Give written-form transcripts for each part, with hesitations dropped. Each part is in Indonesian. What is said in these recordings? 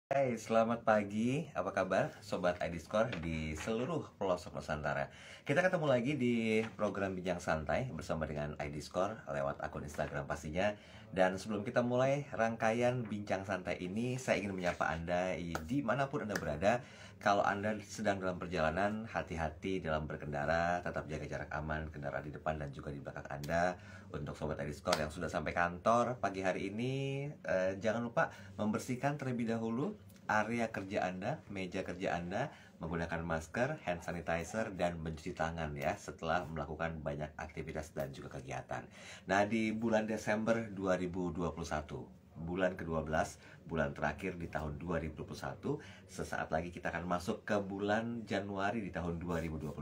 Hai, selamat pagi. Apa kabar Sobat ID Score di seluruh pelosok Nusantara? Kita ketemu lagi di program Bincang Santai bersama dengan ID Score lewat akun Instagram pastinya. Dan sebelum kita mulai rangkaian Bincang Santai ini, saya ingin menyapa Anda dimanapun Anda berada. Kalau Anda sedang dalam perjalanan, hati-hati dalam berkendara, tetap jaga jarak aman, kendaraan di depan dan juga di belakang Anda. Untuk Sobat ID Score yang sudah sampai kantor pagi hari ini, jangan lupa membersihkan terlebih dahulu area kerja Anda, meja kerja Anda, menggunakan masker, hand sanitizer, dan mencuci tangan ya setelah melakukan banyak aktivitas dan juga kegiatan. Nah, di bulan Desember 2021, bulan ke-12, bulan terakhir di tahun 2021, sesaat lagi kita akan masuk ke bulan Januari di tahun 2022.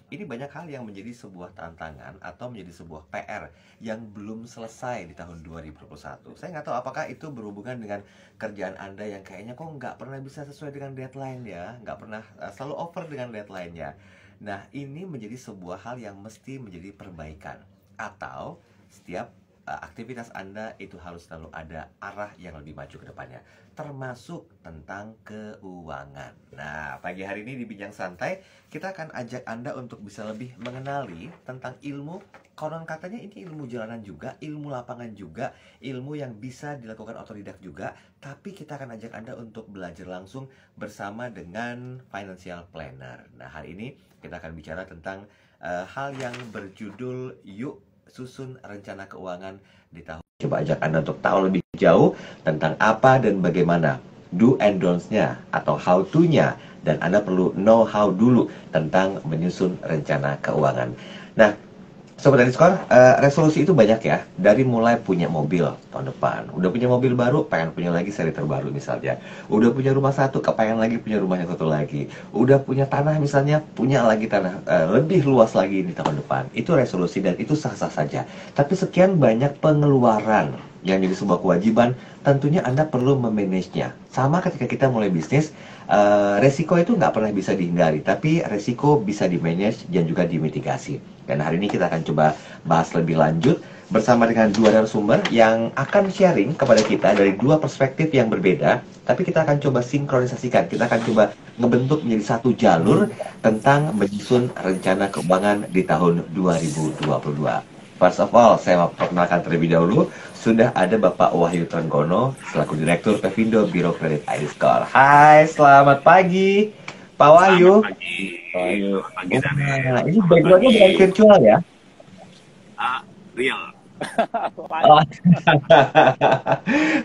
Ini banyak hal yang menjadi sebuah tantangan atau menjadi sebuah PR yang belum selesai di tahun 2021. Saya nggak tahu apakah itu berhubungan dengan kerjaan Anda yang kayaknya kok nggak pernah bisa sesuai dengan deadline ya, nggak pernah selalu over dengan deadline-nya. Nah, ini menjadi sebuah hal yang mesti menjadi perbaikan. Atau setiap aktivitas Anda itu harus selalu ada arah yang lebih maju ke depannya, termasuk tentang keuangan. Nah, pagi hari ini di Bincang Santai, kita akan ajak Anda untuk bisa lebih mengenali tentang ilmu. Konon katanya ini ilmu jalanan juga, ilmu lapangan juga, ilmu yang bisa dilakukan otodidak juga. Tapi kita akan ajak Anda untuk belajar langsung bersama dengan financial planner. Nah, hari ini kita akan bicara tentang hal yang berjudul Yuk Susun Rencana Keuangan di tahun. Coba ajak Anda untuk tahu lebih jauh tentang apa dan bagaimana do and don'ts-nya atau how to-nya, dan Anda perlu know how dulu tentang menyusun rencana keuangan. Nah, Sobat dari Skor, resolusi itu banyak ya. Dari mulai punya mobil tahun depan, udah punya mobil baru, pengen punya lagi seri terbaru misalnya. Udah punya rumah satu, kepengen lagi punya rumah yang satu lagi. Udah punya tanah misalnya, punya lagi tanah lebih luas lagi di tahun depan. Itu resolusi dan itu sah-sah saja. Tapi sekian banyak pengeluaran yang jadi sebuah kewajiban, tentunya Anda perlu memanagenya. Sama ketika kita mulai bisnis, resiko itu nggak pernah bisa dihindari, tapi resiko bisa dimanage dan juga dimitigasi. Dan hari ini kita akan coba bahas lebih lanjut bersama dengan dua narasumber yang akan sharing kepada kita dari dua perspektif yang berbeda. Tapi kita akan coba sinkronisasikan, kita akan coba ngebentuk menjadi satu jalur tentang menyusun rencana keuangan di tahun 2022. First of all, saya mau perkenalkan terlebih dahulu, sudah ada Bapak Wahyu Trenggono selaku Direktur Pevindo Biro Kredit ID Score. Hai, selamat pagi Pak Selamat Wahyu. pagi. Wahyu. Selamat pagi Daniel. Wah, ini Selamat backgroundnya pagi. bukan virtual ya? Real. Oh.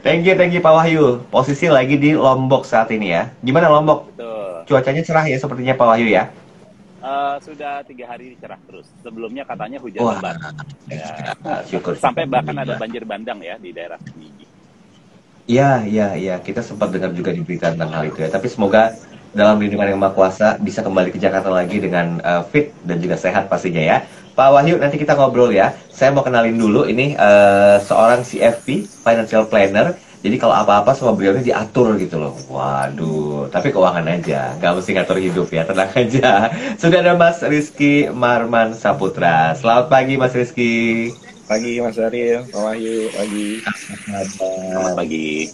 Thank you Pak Wahyu. Posisi lagi di Lombok saat ini ya. Gimana Lombok? Betul. Cuacanya cerah ya sepertinya Pak Wahyu ya? Sudah 3 hari cerah terus. Sebelumnya katanya hujan Wah, lebat. Ya. syukur. Sampai bahkan ada banjir bandang ya di daerah Semigi. Iya. Kita sempat dengar juga di berita tentang hal itu ya. Tapi semoga dalam lindungan yang Maha Kuasa bisa kembali ke Jakarta lagi dengan fit dan juga sehat pastinya ya. Pak Wahyu, nanti kita ngobrol ya. Saya mau kenalin dulu ini seorang CFP, Financial Planner. Jadi kalau apa-apa sama beliau ini diatur gitu loh. Waduh, tapi keuangan aja, nggak mesti ngatur hidup ya, tenang aja. Sudah ada Mas Rizky Marman Saputra. Selamat pagi Mas Rizky. Pagi Mas Daryl, Pak Wahyu, pagi. Selamat pagi.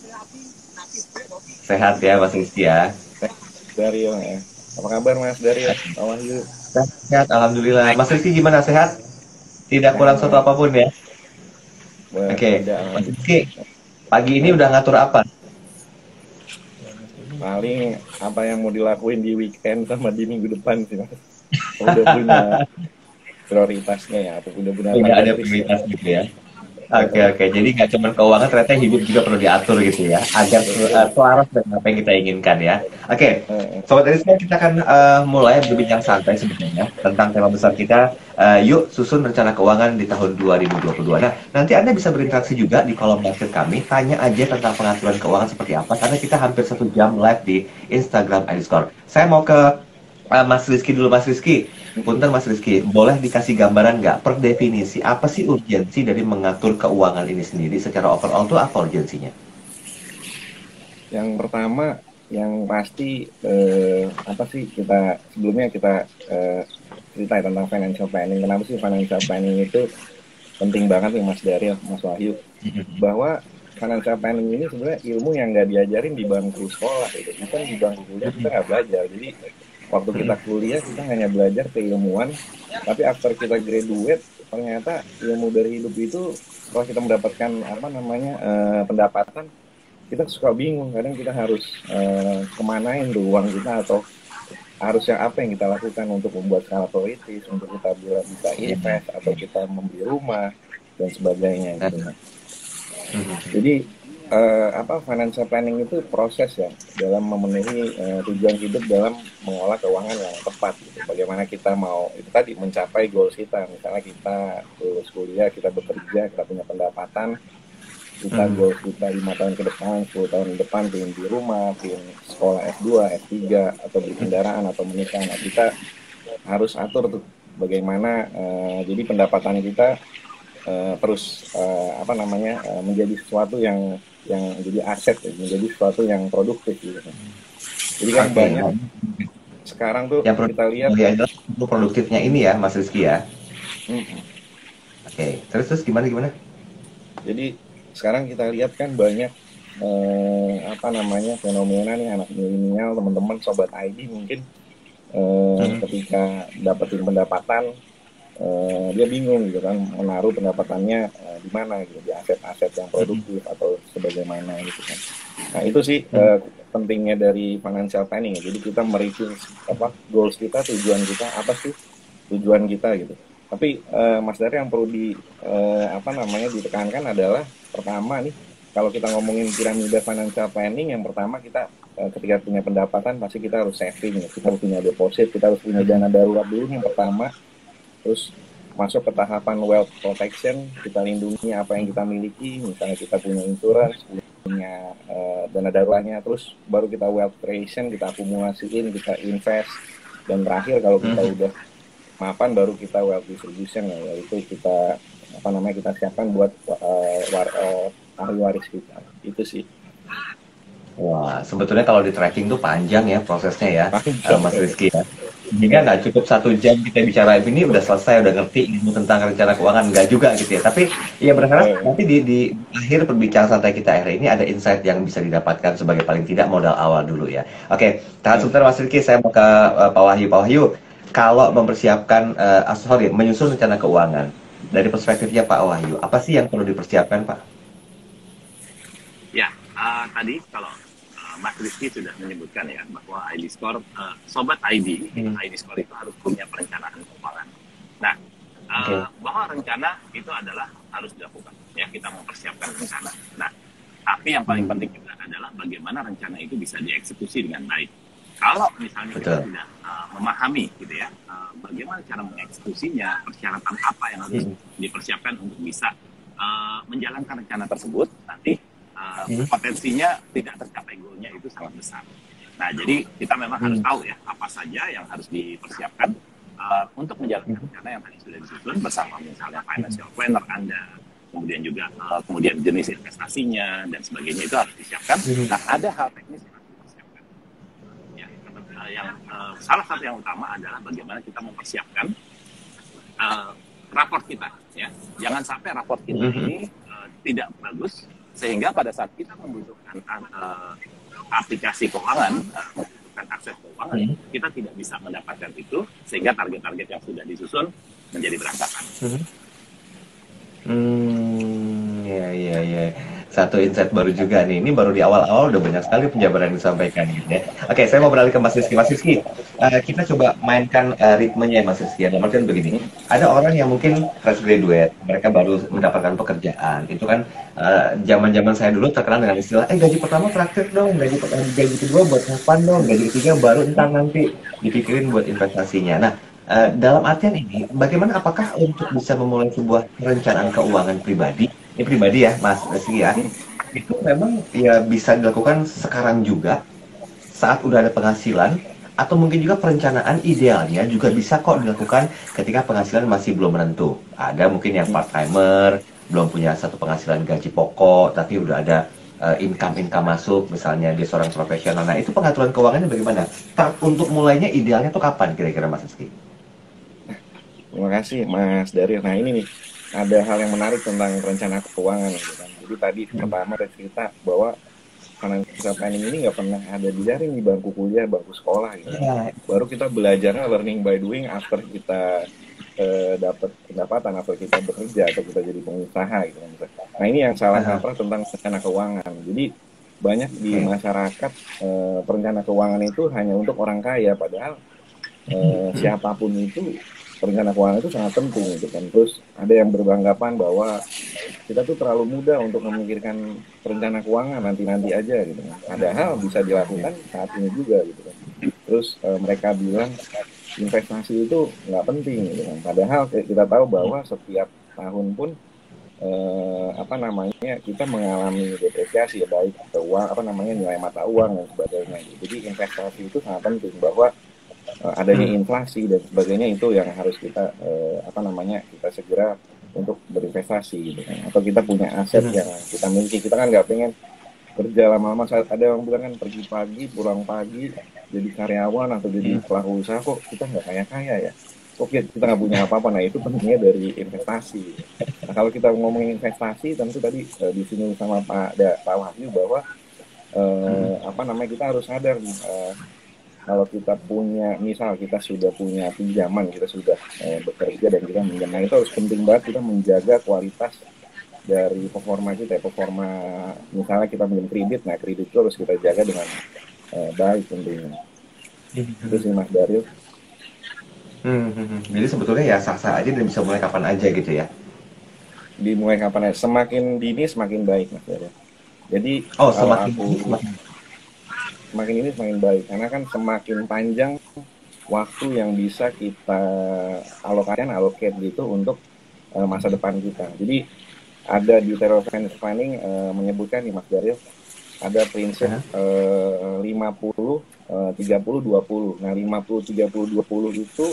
Sehat ya Mas Rizky ya. Daryl ya. Apa kabar Mas Daryl, Pak Wahyu? Sehat, Alhamdulillah. Mas Rizky gimana, sehat? Tidak kurang suatu Sehat, apapun ya. Oke, tidak Mas Rizky, pagi ini udah ngatur apa? paling apa yang mau dilakuin di weekend sama di minggu depan sih Mas. Udah punya prioritasnya ya, atau udah punya Tidak ada target list ya. prioritas gitu ya. Oke. Jadi nggak cuma keuangan, ternyata hidup juga perlu diatur gitu ya, agar Betul. selaras dengan apa yang kita inginkan ya. Oke, Eh, Sobat Erisma, kita akan mulai berbincang santai sebenarnya tentang tema besar kita, yuk susun rencana keuangan di tahun 2022. Nah, nanti Anda bisa berinteraksi juga di kolom message kami, tanya aja tentang pengaturan keuangan seperti apa, karena kita hampir 1 jam live di Instagram Ediscore. Saya mau ke Mas Rizky dulu, Mas Rizky. Punten Mas Rizky, boleh dikasih gambaran nggak per definisi apa sih urgensi dari mengatur keuangan ini sendiri secara overall tuh apa urgensinya? yang pertama, yang pasti apa sih kita sebelumnya kita cerita tentang financial planning. Kenapa sih financial planning itu penting banget nih Mas Daryl, Mas Wahyu? Bahwa financial planning ini sebenarnya ilmu yang nggak diajarin di bangku sekolah gitu. Bukan di bangku kuliah kita nggak belajar. Jadi waktu kita kuliah kita hanya belajar keilmuan, tapi after kita graduate ternyata ilmu dari hidup itu setelah kita mendapatkan pendapatan, kita suka bingung. Kadang kita harus kemanain tuh uang kita, atau harusnya apa yang kita lakukan untuk membuat skala prioritas, untuk kita bisa invest atau kita membeli rumah dan sebagainya gitu. Jadi financial planning itu proses ya dalam memenuhi tujuan hidup dalam mengolah keuangan yang tepat gitu. Bagaimana kita mau itu tadi mencapai goals kita, misalnya kita lulus kuliah, kita bekerja, kita punya pendapatan, kita goals kita 5 tahun ke depan, 10 tahun ke depan, pengen di rumah, pengen sekolah S2, S3, atau beli kendaraan, atau menikah. Nah, kita harus atur tuh bagaimana jadi pendapatan kita terus menjadi sesuatu yang jadi aset, menjadi sesuatu yang produktif gitu. Jadi kan banyak sekarang tuh yang kita lihat adalah produktifnya ini ya Mas Rizky ya. Oke, terus gimana? Jadi sekarang kita lihat kan banyak fenomena nih anak milenial, teman-teman sobat ID mungkin ketika dapetin pendapatan dia bingung gitu kan menaruh pendapatannya di mana gitu, di aset-aset yang produktif atau sebagaimana gitu kan. Nah itu sih pentingnya dari financial planning ya. Jadi kita meriting goals kita, tujuan kita apa sih tujuan kita gitu. Tapi Mas Dari yang perlu ditekankan adalah pertama nih, kalau kita ngomongin piramida financial planning, yang pertama kita ketika punya pendapatan pasti kita harus saving ya. Kita harus punya deposit, kita harus punya dana darurat dulu yang pertama. Terus masuk ke tahapan wealth protection, kita lindungi apa yang kita miliki, misalnya kita punya insurance, punya dana daruratnya, terus baru kita wealth creation, kita akumulasiin, kita invest, dan terakhir kalau kita udah mapan baru kita wealth distribution ya, yaitu kita kita siapkan buat ahli waris kita. Itu sih. Wah, sebetulnya kalau di tracking tuh panjang ya prosesnya ya, Mas Rizky ya. Jika nggak cukup 1 jam kita bicara ini udah selesai, udah ngerti ilmu tentang rencana keuangan, nggak juga gitu ya. Tapi ya berharap nanti di akhir perbincangan santai kita hari ini ada insight yang bisa didapatkan sebagai paling tidak modal awal dulu ya. Oke, tahan sebentar Mas Rizky, saya mau ke Pak Wahyu. Pak Wahyu, kalau mempersiapkan, menyusun rencana keuangan dari perspektifnya Pak Wahyu, apa sih yang perlu dipersiapkan Pak? Ya, tadi kalau Mas Rizky sudah menyebutkan ya bahwa ID Score, sobat ID Score itu harus punya perencanaan keuangan. Nah, bahwa rencana itu adalah harus dilakukan. Ya, kita mempersiapkan rencana. Nah, tapi yang paling penting juga adalah bagaimana rencana itu bisa dieksekusi dengan baik. Kalau misalnya kita tidak memahami gitu ya, bagaimana cara mengeksekusinya, persyaratan apa yang harus dipersiapkan untuk bisa menjalankan rencana tersebut, nanti potensinya tidak tercapai goalnya itu sangat besar. Nah, jadi kita memang harus tahu ya apa saja yang harus dipersiapkan untuk menjalankan rencana yang tadi sudah disusun bersama misalnya financial planner Anda, kemudian juga kemudian jenis investasinya dan sebagainya itu harus disiapkan. Nah, ada hal teknis yang harus dipersiapkan. Ya, salah satu yang utama adalah bagaimana kita mempersiapkan raport kita. Ya, jangan sampai raport kita ini tidak bagus, sehingga pada saat kita membutuhkan aplikasi keuangan, membutuhkan akses keuangan, kita tidak bisa mendapatkan itu, sehingga target-target yang sudah disusun menjadi berantakan. Ya. Satu insight baru juga nih. Ini baru di awal-awal udah banyak sekali penjabaran yang disampaikan gitu ya. Oke, saya mau beralih ke Mas Rizky. Mas Rizky, kita coba mainkan ritmenya Mas Rizky. Dalam artian begini, ada orang yang mungkin fresh graduate, mereka baru mendapatkan pekerjaan. Itu kan zaman-zaman saya dulu terkenal dengan istilah, gaji pertama traktir dong, gaji kedua buat kapan dong, gaji ketiga baru entar nanti dipikirin buat investasinya. Nah, dalam artian ini, bagaimana apakah untuk bisa memulai sebuah perencanaan keuangan pribadi, ini pribadi ya Mas Rizky ya, itu memang ya bisa dilakukan sekarang juga saat udah ada penghasilan, atau mungkin juga perencanaan idealnya juga bisa kok dilakukan ketika penghasilan masih belum menentu. Ada mungkin yang part-timer, belum punya satu penghasilan gaji pokok, tapi udah ada income masuk, misalnya dia seorang profesional. Nah, itu pengaturan keuangannya bagaimana? Untuk mulainya idealnya tuh kapan kira-kira Mas Rizky? Terima kasih Mas Daryl. Nah ini nih, ada hal yang menarik tentang rencana keuangan gitu kan. Jadi tadi pertama saya cerita bahwa financial planning ini nggak pernah ada diajarin di bangku kuliah, bangku sekolah gitu. Iya. Baru kita belajarnya learning by doing after kita dapat pendapatan atau kita bekerja atau kita jadi pengusaha gitu kan. Nah ini yang salah kaprah tentang rencana keuangan. Jadi banyak di masyarakat perencana keuangan itu hanya untuk orang kaya, padahal siapapun itu perencana keuangan itu sangat penting gitu kan. Terus ada yang beranggapan bahwa kita tuh terlalu muda untuk memikirkan perencana keuangan, nanti aja gitu kan. Padahal bisa dilakukan saat ini juga gitu kan. Terus mereka bilang investasi itu nggak penting gitu kan. Padahal kita tahu bahwa setiap tahun pun kita mengalami depresiasi ya, baik uang nilai mata uang dan sebagainya. Jadi investasi itu sangat penting, bahwa adanya inflasi dan sebagainya itu yang harus kita kita segera untuk berinvestasi gitu kan. Atau kita punya aset yang kita miliki. Kita kan nggak pengen kerja lama-lama. Saat ada yang bilang kan pergi pagi pulang pagi jadi karyawan atau jadi pelaku usaha, kok kita nggak kaya ya, kok kita nggak punya apa-apa. Nah itu pentingnya dari investasi. Nah kalau kita ngomongin investasi, tentu tadi disinggung sama Pak Wahyu bahwa kita harus sadar kalau kita punya, misal kita sudah punya pinjaman, kita sudah bekerja dan kita minjam, nah itu harus penting banget kita menjaga kualitas dari performa kita. Performa misalnya kita minjem kredit, nah kredit itu harus kita jaga dengan baik tentunya. Itu sih Mas Daryl. Jadi sebetulnya ya sah-sah aja dan bisa mulai kapan aja gitu ya. Dimulai kapan aja, semakin dini semakin baik Mas Daryl. Jadi semakin ini semakin baik, karena kan semakin panjang waktu yang bisa kita allocate gitu untuk masa depan kita. Jadi ada di Theory of Financial Planning menyebutkan nih Mas Daryl, ada prinsip 50 30 20. Nah 50 30 20 itu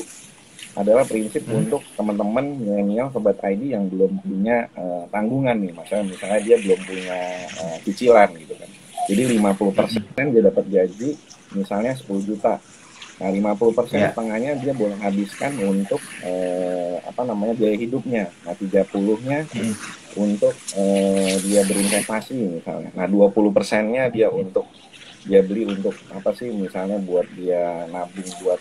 adalah prinsip untuk teman-teman milenial sobat ID yang belum punya tanggungan nih, misalnya dia belum punya cicilan gitu kan. Jadi 50% dia dapat gaji misalnya 10 juta. Nah 50% setengahnya dia boleh habiskan untuk biaya hidupnya. Nah 30-nya untuk dia berinvestasi misalnya. Nah 20%-nya dia untuk dia beli untuk misalnya buat dia nabung buat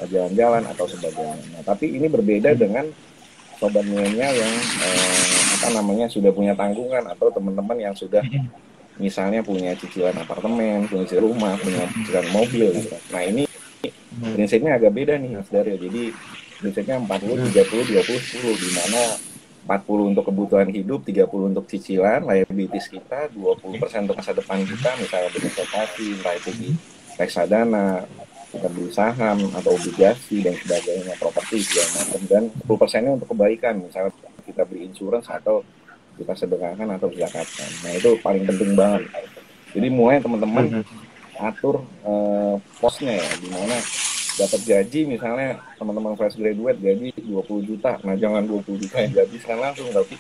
jalan-jalan atau sebagainya. Nah, tapi ini berbeda dengan sobat milenial yang sudah punya tanggungan, atau teman-teman yang sudah misalnya punya cicilan apartemen, punya cicilan rumah, punya cicilan mobil gitu. Nah ini prinsipnya agak beda nih Mas Daryl. Jadi prinsipnya 40 30 20 10, di mana 40 untuk kebutuhan hidup, 30 untuk cicilan, liabilities kita, 20% untuk masa depan kita, misalnya berinvestasi, entah itu di reksadana, kita beli saham atau obligasi dan sebagainya, properti segala macam, dan 10%-nya untuk kebaikan, misalnya kita beli insurance atau kita sedekahkan atau zakatkan. Nah itu paling penting banget. Jadi mulai teman-teman atur posnya ya, dimana dapat gaji misalnya teman-teman fresh graduate gaji 20 juta. Nah jangan 20 juta yang dihabiskan langsung, tapi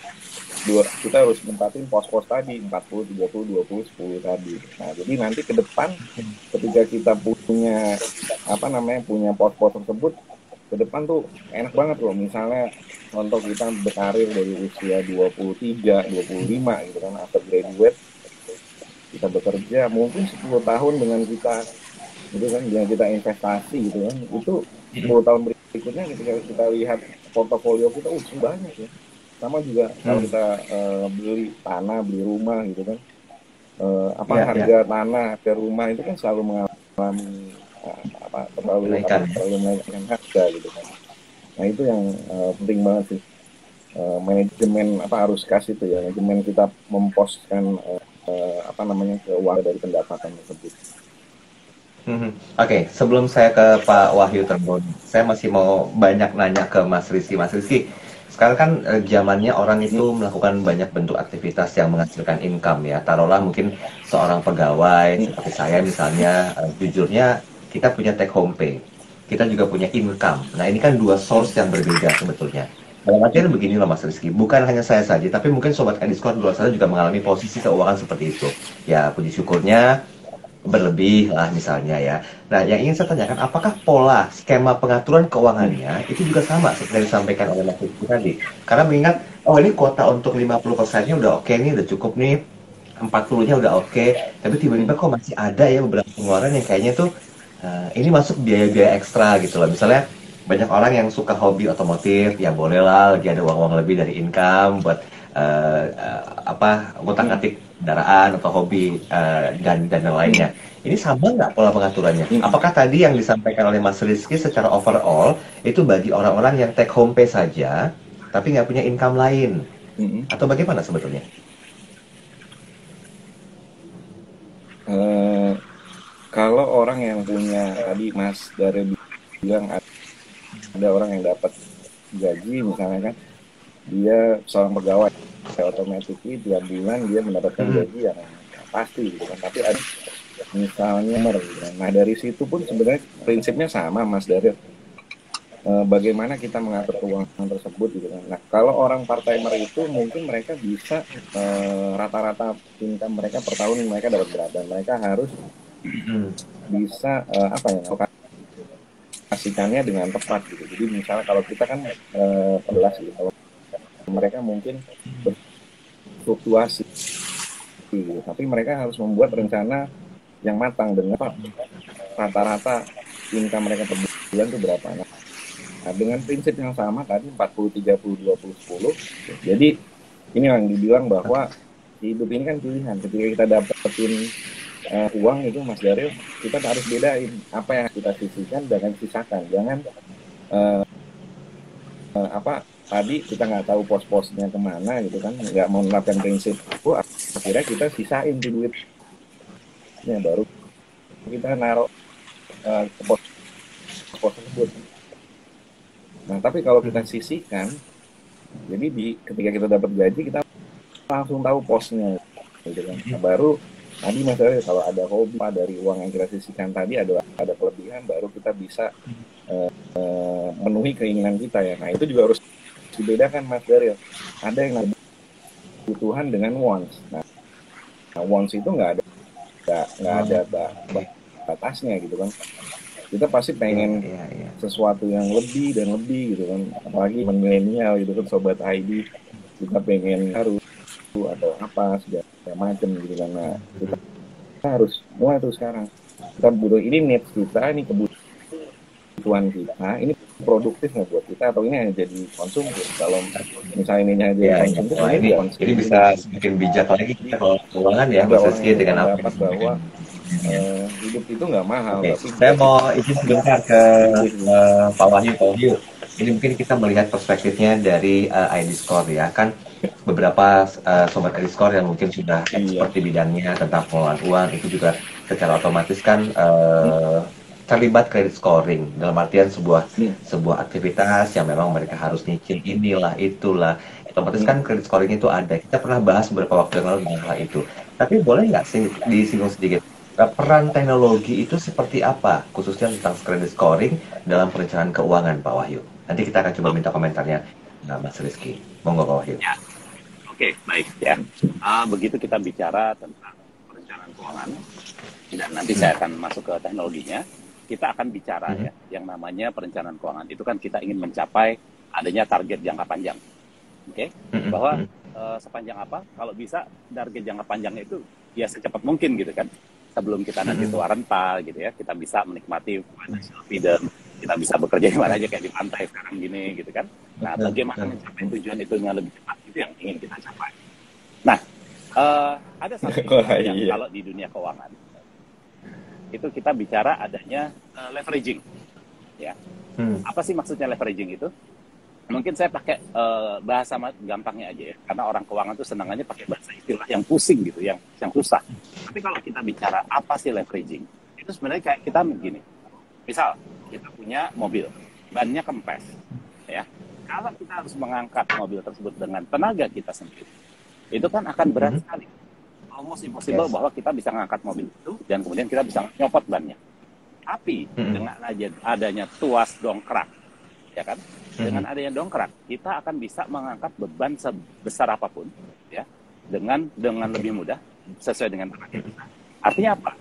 kita harus menempatin pos-pos tadi 40, 30, 20, 10 tadi. Nah jadi nanti ke depan ketika kita punya punya pos-pos tersebut, ke depan tuh enak banget loh. Misalnya contoh kita berkarir dari usia 23, 25 gitu kan, after graduate kita bekerja mungkin 10 tahun dengan kita gitu kan, yang kita investasi gitu kan, itu 10 tahun berikutnya ketika kita lihat portofolio kita banyak ya. Sama juga kalau kita beli tanah, beli rumah gitu kan, harga tanah, harga rumah itu kan selalu mengalami terlalu menaikkan harga gitu kan. Nah itu yang penting banget sih, manajemen harus kasih tuh ya, manajemen kita memposkan keuangan dari pendapatan tersebut. Oke, sebelum saya ke Pak Wahyu terlebih, saya masih mau banyak nanya ke Mas Rizky. Mas Rizky, sekarang kan zamannya orang itu melakukan banyak bentuk aktivitas yang menghasilkan income ya. Taruhlah mungkin seorang pegawai seperti saya misalnya, jujurnya kita punya take home pay, kita juga punya income. Nah ini kan dua source yang berbeda sebetulnya. Dalam artian begini loh Mas Rizky, bukan hanya saya saja, tapi mungkin Sobat ID Squad di luar sana juga mengalami posisi keuangan seperti itu. Ya puji syukurnya berlebih lah misalnya ya. Nah, yang ingin saya tanyakan, apakah pola skema pengaturan keuangannya itu juga sama seperti yang disampaikan oleh Mas Rizky tadi? Karena mengingat, oh ini kuota untuk 50%-nya udah oke nih, udah cukup nih, 40-nya udah oke, tapi tiba-tiba kok masih ada ya beberapa pengeluaran yang kayaknya tuh ini masuk biaya-biaya ekstra gitu loh. Misalnya banyak orang yang suka hobi otomotif, ya boleh lah lagi ada uang-uang lebih dari income buat apa ngotak-ngatik kendaraan atau hobi dan yang lainnya. Ini sama nggak pola pengaturannya? Apakah tadi yang disampaikan oleh Mas Rizky secara overall itu bagi orang-orang yang take home pay saja, tapi nggak punya income lain? Atau bagaimana sebetulnya? Kalau orang yang punya, tadi Mas dari bilang ada orang yang dapat gaji misalnya kan, dia seorang pegawai, otomatis tiap bulan dia mendapatkan gaji yang pasti gitu kan. Tapi ada misalnya gitu kan. Nah dari situ pun sebenarnya prinsipnya sama Mas Daryl. Bagaimana kita mengatur keuangan tersebut gitu kan. Nah kalau orang part timer itu mungkin mereka bisa rata-rata income mereka per tahun mereka dapat berapa, mereka harus bisa apa ya, kasihkannya dengan tepat gitu. Jadi misalnya kalau kita kan pelas gitu, kalau mereka mungkin berfluktuasi gitu. Tapi mereka harus membuat rencana yang matang dengan rata-rata income mereka per bulan itu berapa. Nah, dengan prinsip yang sama tadi 40 30 20 10. Jadi ini yang dibilang bahwa hidup ini kan pilihan. Ketika kita dapetin uang itu Mas Daryl, kita harus bedain apa yang kita sisihkan dan sisakan. Jangan apa tadi kita nggak tahu pos-posnya kemana gitu kan, nggak mau menerapkan prinsip akhirnya kita sisain di duitnya, baru kita naruh ke pos tersebut. Nah tapi kalau kita sisihkan, jadi ketika kita dapat gaji kita langsung tahu posnya gitu kan. Nah, baru tadi Mas Daryl kalau ada hobi dari uang yang kita sisihkan tadi ada kelebihan, baru kita bisa memenuhi keinginan kita ya. Nah itu juga harus dibedakan Mas Daryl. Ada yang kebutuhan dengan wants. Nah wants itu nggak ada batasnya gitu kan. Kita pasti pengen sesuatu yang lebih dan lebih gitu kan. Apalagi milenial gitu kan, sobat ID, kita pengen harus atau apa segala macam gitu kan. Nah kita harus mulai tuh sekarang. Kita butuh ini, needs kita, ini kebutuhan kita, ini produktif nggak buat kita, atau ini hanya jadi konsumtif. Kalau misalnya ini hanya jadi konsumtif, ini bisa semakin bijak lagi kita kalau keuangan ya, Mas Rizky, dengan apa bahwa hidup itu nggak mahal. Tapi saya mau izin sebentar ke Pak Wahyu. Ini mungkin kita melihat perspektifnya dari ID Score ya, kan beberapa sobat ID Score yang mungkin sudah expert di bidangnya tentang pengelolaan uang itu juga secara otomatis kan terlibat credit scoring, dalam artian sebuah aktivitas yang memang mereka harus nyicil inilah itulah, otomatis kan credit scoring itu ada. Kita pernah bahas beberapa waktu yang lalu tentang hal itu. Tapi boleh nggak sih disinggung sedikit peran teknologi itu seperti apa, khususnya tentang credit scoring dalam perencanaan keuangan, Pak Wahyu? Nanti kita akan coba minta komentarnya, Mas Rizky. Monggo, Pak Wahyu. Ya. Oke, baik ya. Begitu kita bicara tentang perencanaan keuangan, dan nanti saya akan masuk ke teknologinya. Kita akan bicara ya, yang namanya perencanaan keuangan. Itu kan kita ingin mencapai adanya target jangka panjang. Oke? Bahwa sepanjang apa? Kalau bisa target jangka panjangnya itu ya secepat mungkin gitu kan. Sebelum kita nanti tua renta gitu ya, kita bisa menikmati financial freedom, kita bisa bekerja di mana aja kayak di pantai sekarang gini gitu kan. Nah, bagaimana mencapai tujuan itu dengan lebih cepat, itu yang ingin kita capai. Nah, ada satu yang kalau di dunia keuangan itu kita bicara adanya leveraging, ya. Apa sih maksudnya leveraging itu? Mungkin saya pakai bahasa gampangnya aja ya, karena orang keuangan tuh senangannya pakai bahasa istilah yang pusing gitu, yang susah. Tapi kalau kita bicara apa sih leveraging, itu sebenarnya kayak kita begini. Misal kita punya mobil, bannya kempes, ya. Kalau kita harus mengangkat mobil tersebut dengan tenaga kita sendiri, itu kan akan berat sekali. Almost impossible bahwa kita bisa mengangkat mobil itu dan kemudian kita bisa nyopot bannya. Tapi dengan adanya tuas dongkrak, ya kan? Dengan adanya dongkrak, kita akan bisa mengangkat beban sebesar apapun, ya, dengan lebih mudah sesuai dengan tenaga kita. Artinya apa?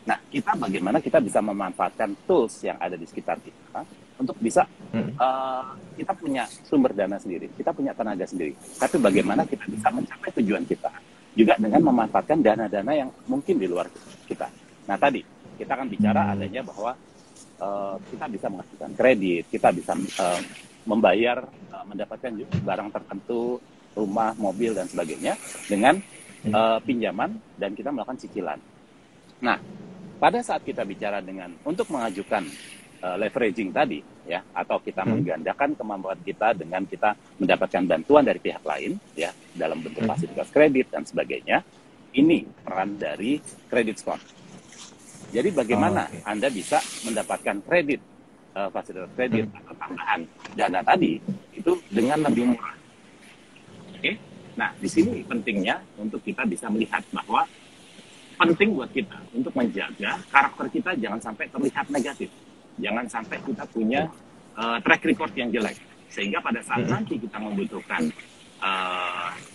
Nah, kita bagaimana kita bisa memanfaatkan tools yang ada di sekitar kita untuk bisa kita punya sumber dana sendiri, kita punya tenaga sendiri. Tapi bagaimana kita bisa mencapai tujuan kita juga dengan memanfaatkan dana-dana yang mungkin di luar kita. Nah, tadi kita akan bicara adanya bahwa kita bisa mengajukan kredit, kita bisa membayar, mendapatkan barang tertentu, rumah, mobil, dan sebagainya dengan pinjaman dan kita melakukan cicilan. Nah, pada saat kita bicara dengan untuk mengajukan leveraging tadi, ya, atau kita menggandakan kemampuan kita dengan kita mendapatkan bantuan dari pihak lain, ya, dalam bentuk fasilitas kredit dan sebagainya, ini peran dari credit score. Jadi bagaimana Anda bisa mendapatkan kredit, fasilitas kredit atau tambahan dana tadi itu dengan lebih murah. Oke? Nah, di sini pentingnya untuk kita bisa melihat bahwa penting buat kita untuk menjaga karakter kita jangan sampai terlihat negatif. Jangan sampai kita punya track record yang jelek. Sehingga pada saat nanti kita membutuhkan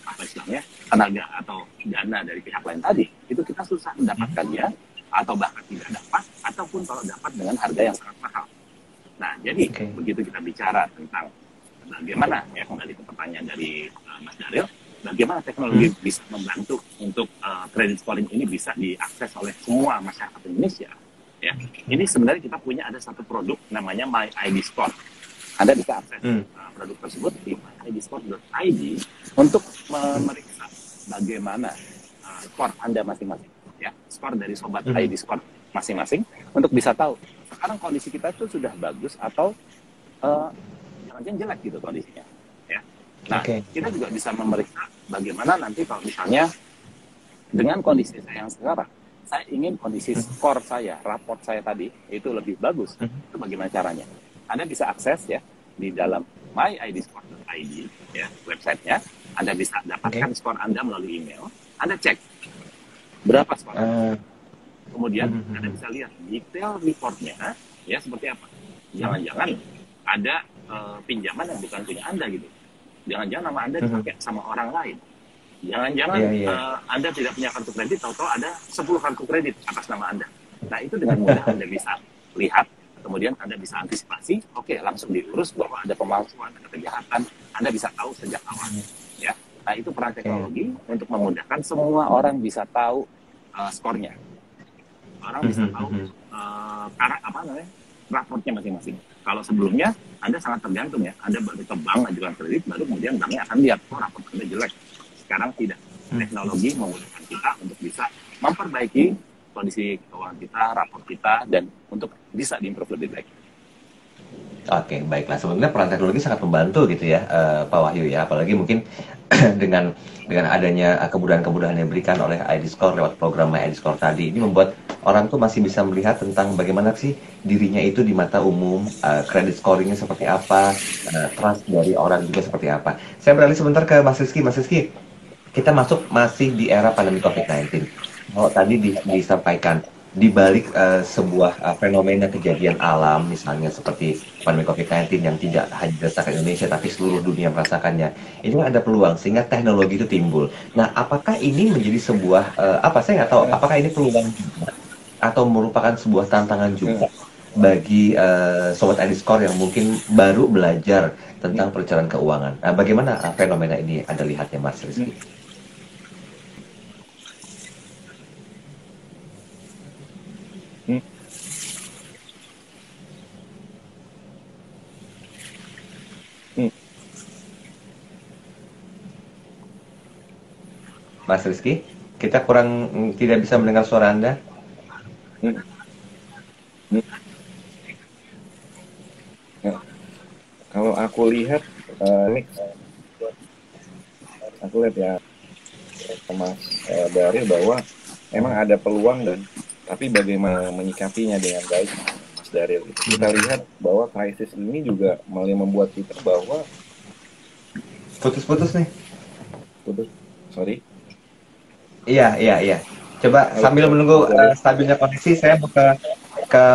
apa istilahnya, tenaga atau dana dari pihak lain tadi, itu kita susah mendapatkannya, atau bahkan tidak dapat, ataupun kalau dapat dengan harga yang sangat mahal. Nah, jadi begitu kita bicara tentang bagaimana, ya kembali ke pertanyaan dari Mas Daryl, bagaimana teknologi bisa membantu untuk credit scoring ini bisa diakses oleh semua masyarakat Indonesia. Ya, ini sebenarnya kita punya ada satu produk namanya My ID Score. Anda bisa akses produk tersebut di myidscore.id untuk memeriksa bagaimana skor Anda masing-masing. Ya, skor dari sobat ID Score masing-masing untuk bisa tahu sekarang kondisi kita itu sudah bagus atau jangan-jangan jelek gitu kondisinya. Ya. Nah, kita juga bisa memeriksa bagaimana nanti kalau misalnya dengan kondisi saya yang sekarang, saya ingin kondisi skor saya, raport saya tadi itu lebih bagus. Itu bagaimana caranya? Anda bisa akses ya di dalam myidscore.id, ya, websitenya. Anda bisa dapatkan skor Anda melalui email. Anda cek berapa skor. Kemudian Anda bisa lihat detail reportnya, ya, seperti apa. Jangan-jangan ada pinjaman yang bukan punya Anda gitu. Jangan-jangan nama Anda dipakai sama orang lain. Jangan-jangan Anda tidak punya kartu kredit, tahu-tahu ada 10 kartu kredit atas nama Anda. Nah, itu dengan mudah Anda bisa lihat, kemudian Anda bisa antisipasi, oke, langsung diurus bahwa ada pemalsuan, ada kejahatan, Anda bisa tahu sejak awal. Ya. Nah, itu peran teknologi untuk memudahkan semua orang bisa tahu skornya. Orang bisa tahu raportnya masing-masing. Kalau sebelumnya, Anda sangat tergantung ya, Anda baru ke bank, ajukan kredit, baru kemudian banknya akan lihat, raport Anda jelek. Sekarang tidak. Teknologi memudahkan kita untuk bisa memperbaiki kondisi keuangan kita, raport kita, dan untuk bisa diimprove lebih baik. Oke, baiklah. Sebenarnya peran teknologi sangat membantu gitu ya, Pak Wahyu ya. Apalagi mungkin dengan adanya kemudahan-kemudahan yang diberikan oleh ID Score lewat program My ID Score tadi, ini membuat orang tuh masih bisa melihat tentang bagaimana sih dirinya itu di mata umum, credit scoringnya seperti apa, trust dari orang juga seperti apa. Saya beralih sebentar ke Mas Rizky. Mas Rizky, kita masih di era pandemi COVID-19. Kalau tadi disampaikan, di balik sebuah fenomena kejadian alam, misalnya seperti pandemi COVID-19 yang tidak hanya dirasakan Indonesia, tapi seluruh dunia merasakannya, ini ada peluang sehingga teknologi itu timbul. Nah, apakah ini menjadi sebuah, saya nggak tahu, apakah ini peluang juga, atau merupakan sebuah tantangan juga bagi Sobat ID Score yang mungkin baru belajar tentang perencanaan keuangan. Nah, bagaimana fenomena ini Anda lihatnya, Mas Rizky? Mas Rizky, kita tidak bisa mendengar suara Anda. Kalau aku lihat, ya, Mas Daryl, bahwa emang ada peluang tapi bagaimana menyikapinya dengan baik, Mas Daryl. Kita lihat bahwa krisis ini juga malah membuat kita bahwa putus nih. Sorry. Iya. Coba sambil menunggu stabilnya koneksi, saya mau ke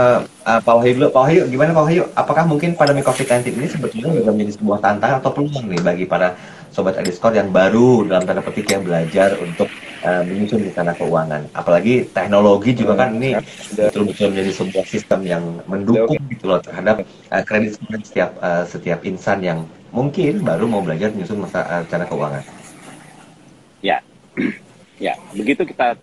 Pak Wahyu dulu. Pak Wahyu, gimana Pak Wahyu? Apakah mungkin pandemi COVID-19 ini sebetulnya juga menjadi sebuah tantangan atau peluang nih bagi para Sobat ID Score yang baru dalam tanda petik yang belajar untuk menyusun rencana keuangan. Apalagi teknologi juga kan ini Udah, betul-betul menjadi sebuah sistem yang oke. mendukung gitu loh terhadap kredit scoring setiap insan yang mungkin baru mau belajar menyusun rencana keuangan. Ya, ya, begitu kita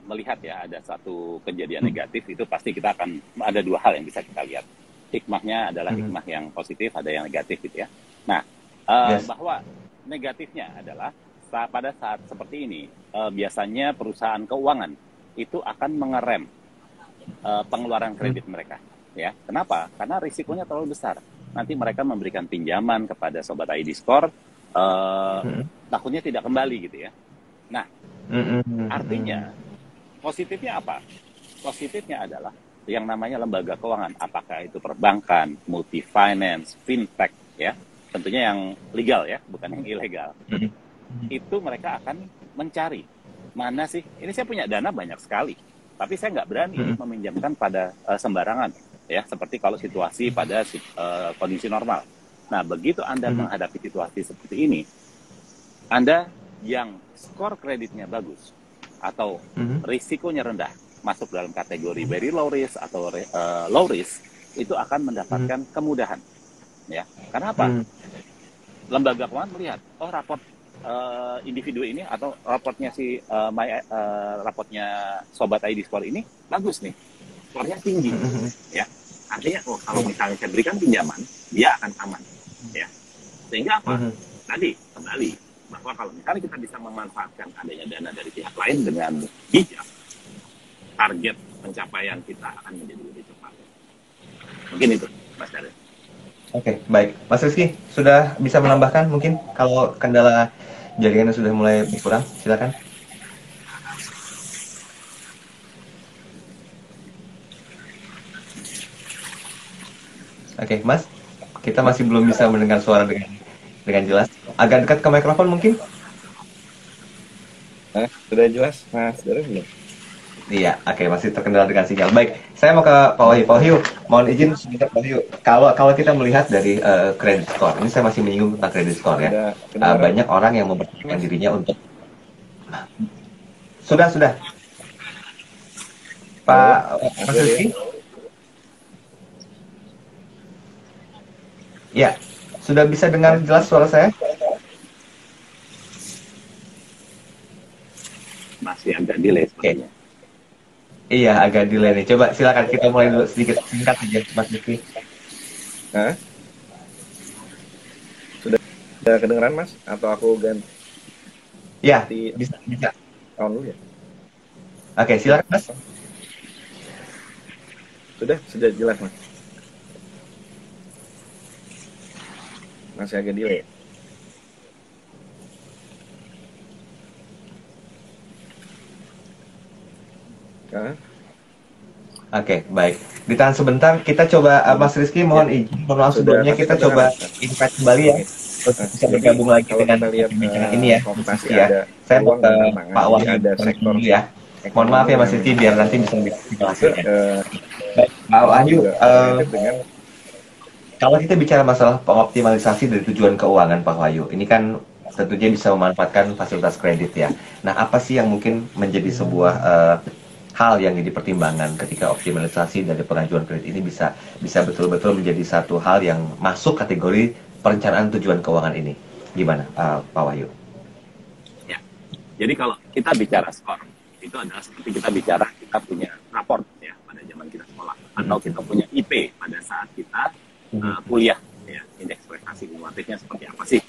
melihat ya ada satu kejadian negatif, itu pasti kita akan ada dua hal yang bisa kita lihat. Hikmahnya adalah hikmah yang positif, ada yang negatif gitu ya. Nah, Yes. bahwa negatifnya adalah pada saat seperti ini, biasanya perusahaan keuangan itu akan mengerem pengeluaran kredit mereka. Ya, kenapa? Karena risikonya terlalu besar. Nanti mereka memberikan pinjaman kepada sobat ID Score, takutnya tidak kembali gitu ya. Nah, artinya positifnya apa? Positifnya adalah yang namanya lembaga keuangan, apakah itu perbankan, multi finance, fintech, ya, tentunya yang legal ya, bukan yang ilegal. Itu mereka akan mencari mana sih? Ini saya punya dana banyak sekali, tapi saya nggak berani meminjamkan pada sembarangan, ya, seperti kalau situasi pada kondisi normal. Nah, begitu Anda menghadapi situasi seperti ini, Anda yang skor kreditnya bagus atau risikonya rendah, masuk dalam kategori very low risk atau low risk, itu akan mendapatkan kemudahan. Ya, karena apa? Lembaga keuangan melihat, oh raport individu ini atau raportnya raportnya Sobat ID Score ini bagus nih, skornya tinggi, ya. Artinya, oh kalau misalnya saya berikan pinjaman, dia akan aman, ya. Sehingga apa? Tadi kembali bahwa kalau misalnya kita bisa memanfaatkan adanya dana dari pihak lain dengan bijak, target pencapaian kita akan menjadi lebih cepat. Mungkin itu, Mas Darren. Oke, baik. Mas Rizky, sudah bisa menambahkan mungkin kalau kendala jaringannya sudah mulai berkurang, silakan. Oke, Mas, kita masih belum bisa mendengar suara dengan jelas. Agak dekat ke mikrofon mungkin? Sudah jelas, Mas Darren belum? Iya, oke, masih terkendala dengan sinyal. Baik, saya mau ke Pak Wahyu. Pak Wahyu, mohon izin sebentar Pak Wahyu. Kalau kita melihat dari credit score, ini saya masih menyinggung tentang credit score ya. Banyak orang yang mempertimbangkan dirinya untuk sudah. Pak Mas Rizky? Ya, sudah bisa dengar jelas suara saya? Masih agak delay sepertinya. Iya, agak delay nih. Coba silakan kita mulai dulu sedikit singkat saja, Mas Rizky. Sudah kedengeran, Mas? Atau aku ganti? Ya, bisa. On dulu ya. Oke, silakan Mas. Sudah jelas, Mas. Masih agak delay. Oke, baik. Ditahan sebentar, kita coba Mas Rizky mohon izin, mohon maaf sebelumnya kita coba invite kembali ya. Untuk bisa bergabung lagi dengan perbincangan ini ya, Mas Rizky ya. Saya mau ke Pak Wahyu dulu ya. Mohon maaf ya Mas Rizky, biar nanti bisa dijelasin ya. Baik, Pak Wahyu, kalau kita bicara masalah pengoptimalisasi dari tujuan keuangan Pak Wahyu, ini kan tentunya bisa memanfaatkan fasilitas kredit ya. Nah, apa sih yang mungkin menjadi sebuah hal yang jadi pertimbangan ketika optimalisasi dari pengajuan kredit ini bisa betul-betul menjadi satu hal yang masuk kategori perencanaan tujuan keuangan ini? Gimana, Pak Wahyu? Ya, jadi kalau kita bicara skor, itu adalah seperti kita bicara kita punya raport ya pada zaman kita sekolah, atau kita punya IP pada saat kita kuliah, ya, indeks prestasi kumulatifnya seperti apa sih?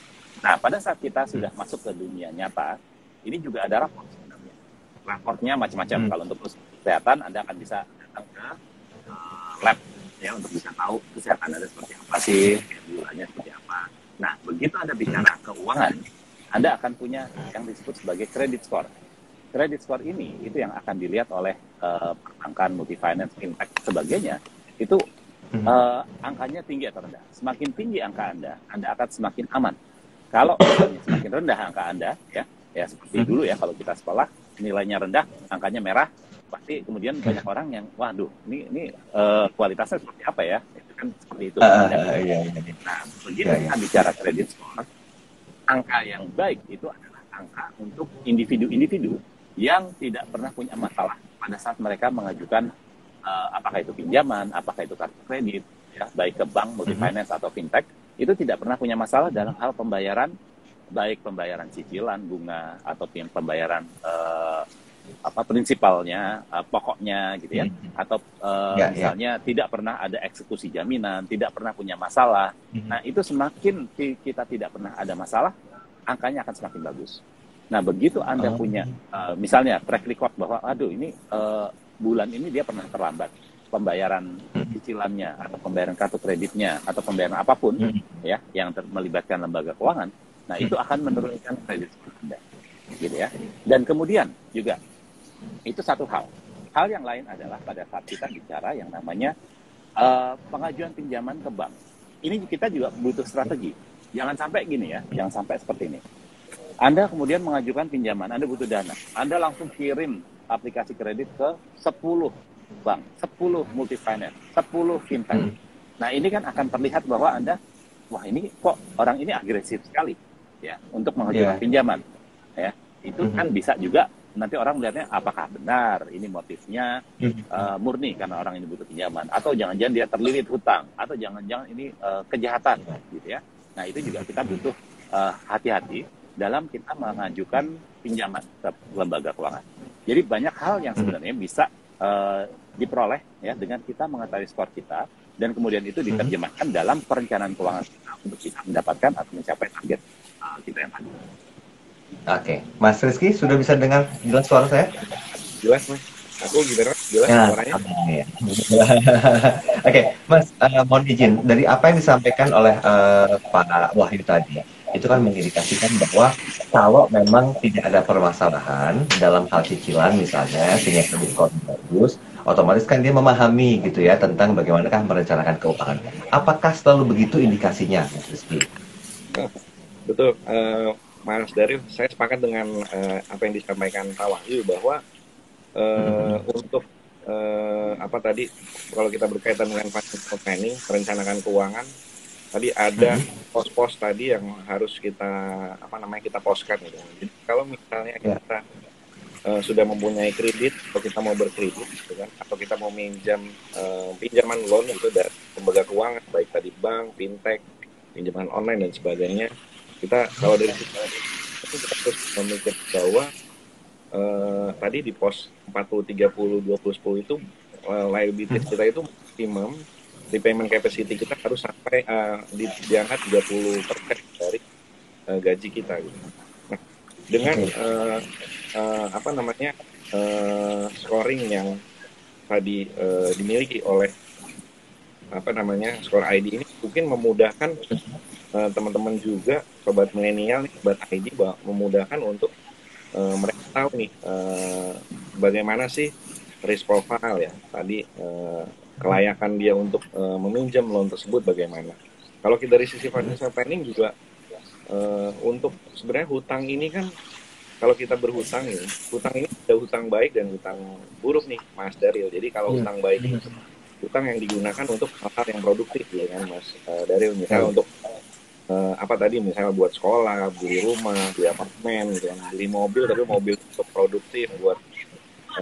Nah, pada saat kita sudah masuk ke dunia nyata, ini juga ada raport sebenarnya. Raportnya macam-macam. Kalau untuk kesehatan, Anda akan bisa datang ke lab ya untuk bisa tahu kesehatan Anda seperti apa sih, gulanya seperti apa. Nah, begitu Anda bicara keuangan, Anda akan punya yang disebut sebagai credit score. Credit score ini itu yang akan dilihat oleh perbankan, multi finance, fintech sebagainya. Itu angkanya tinggi atau rendah. Semakin tinggi angka Anda akan semakin aman. Kalau semakin rendah angka Anda, ya seperti dulu ya, kalau kita sekolah nilainya rendah, angkanya merah, pasti kemudian banyak orang yang, waduh, ini kualitasnya seperti apa ya? Itu kan seperti itu. Nah, begitu kita bicara credit score, angka yang baik itu adalah angka untuk individu-individu yang tidak pernah punya masalah pada saat mereka mengajukan apakah itu pinjaman, apakah itu kartu kredit, ya, baik ke bank, multi-finance atau fintech, itu tidak pernah punya masalah dalam hal pembayaran, baik pembayaran cicilan, bunga, atau pembayaran prinsipalnya, pokoknya gitu ya, atau misalnya tidak pernah ada eksekusi jaminan, tidak pernah punya masalah. Nah, itu semakin kita tidak pernah ada masalah, angkanya akan semakin bagus. Nah, begitu Anda punya misalnya track record bahwa aduh ini bulan ini dia pernah terlambat pembayaran cicilannya atau pembayaran kartu kreditnya atau pembayaran apapun ya yang melibatkan lembaga keuangan. Nah, itu akan menurunkan kredit Anda. Gitu ya. Dan kemudian juga itu satu hal. Hal yang lain adalah pada saat kita bicara yang namanya pengajuan pinjaman ke bank. Ini kita juga butuh strategi. Jangan sampai gini ya, jangan sampai seperti ini. Anda kemudian mengajukan pinjaman, Anda butuh dana. Anda langsung kirim aplikasi kredit ke 10 bank, 10 multi-finance, 10 fintech. Nah, ini kan akan terlihat bahwa Anda, wah ini kok orang ini agresif sekali ya untuk mengajukan pinjaman. Ya, itu kan bisa juga nanti orang melihatnya apakah benar ini motifnya murni karena orang ini butuh pinjaman, atau jangan-jangan dia terlilit hutang, atau jangan-jangan ini kejahatan gitu ya. Nah, itu juga kita butuh hati-hati dalam kita mengajukan pinjaman ke lembaga keuangan. Jadi banyak hal yang sebenarnya bisa diperoleh ya dengan kita mengetahui skor kita, dan kemudian itu diterjemahkan dalam perencanaan keuangan kita untuk kita mendapatkan atau mencapai target kita yang tadi. Oke, Mas Rizky sudah bisa dengar jelas suara saya? Jelas, Mas. Aku gimana? Jelas suaranya? Ya. Oke, Mas, mohon izin, dari apa yang disampaikan oleh Pak Wahyu tadi, itu kan mengindikasikan bahwa kalau memang tidak ada permasalahan dalam hal cicilan misalnya, sehingga kredit skor bagus, otomatis kan dia memahami gitu ya tentang bagaimanakah merencanakan keuangan. Apakah selalu begitu indikasinya, Mas Rizky? Betul, Mas Daryl, saya sepakat dengan apa yang disampaikan Pak Wahyu bahwa untuk apa tadi, kalau kita berkaitan dengan financial planning, perencanaan keuangan, tadi ada pos-pos tadi yang harus kita kita poskan gitu. Jadi kalau misalnya kita sudah mempunyai kredit, atau kita mau berkredit gitu kan, atau kita mau minjam pinjaman loan itu dari lembaga keuangan, baik tadi bank, fintech, pinjaman online dan sebagainya, kita kalau dari situ kita harus memikir bahwa tadi di pos 40, 30, 20, 10 itu liabilities kita itu maksimum repayment capacity kita harus sampai di angka 30% dari gaji kita gitu. Nah, dengan scoring yang tadi dimiliki oleh skor ID ini mungkin memudahkan teman-teman juga, sobat milenial, sobat ID, memudahkan untuk mereka tahu nih bagaimana sih risk profile ya tadi, kelayakan dia untuk meminjam loan tersebut bagaimana. Kalau kita dari sisi financial planning juga untuk sebenarnya hutang ini kan, kalau kita berhutang ini, hutang ini ada hutang baik dan hutang buruk nih, Mas Daryl. Jadi kalau hutang baik itu hutang yang digunakan untuk hal-hal yang produktif ya kan, Mas Daryl, misalnya untuk misalnya buat sekolah, beli rumah, beli apartemen gitu kan, beli mobil, tapi mobil untuk produktif buat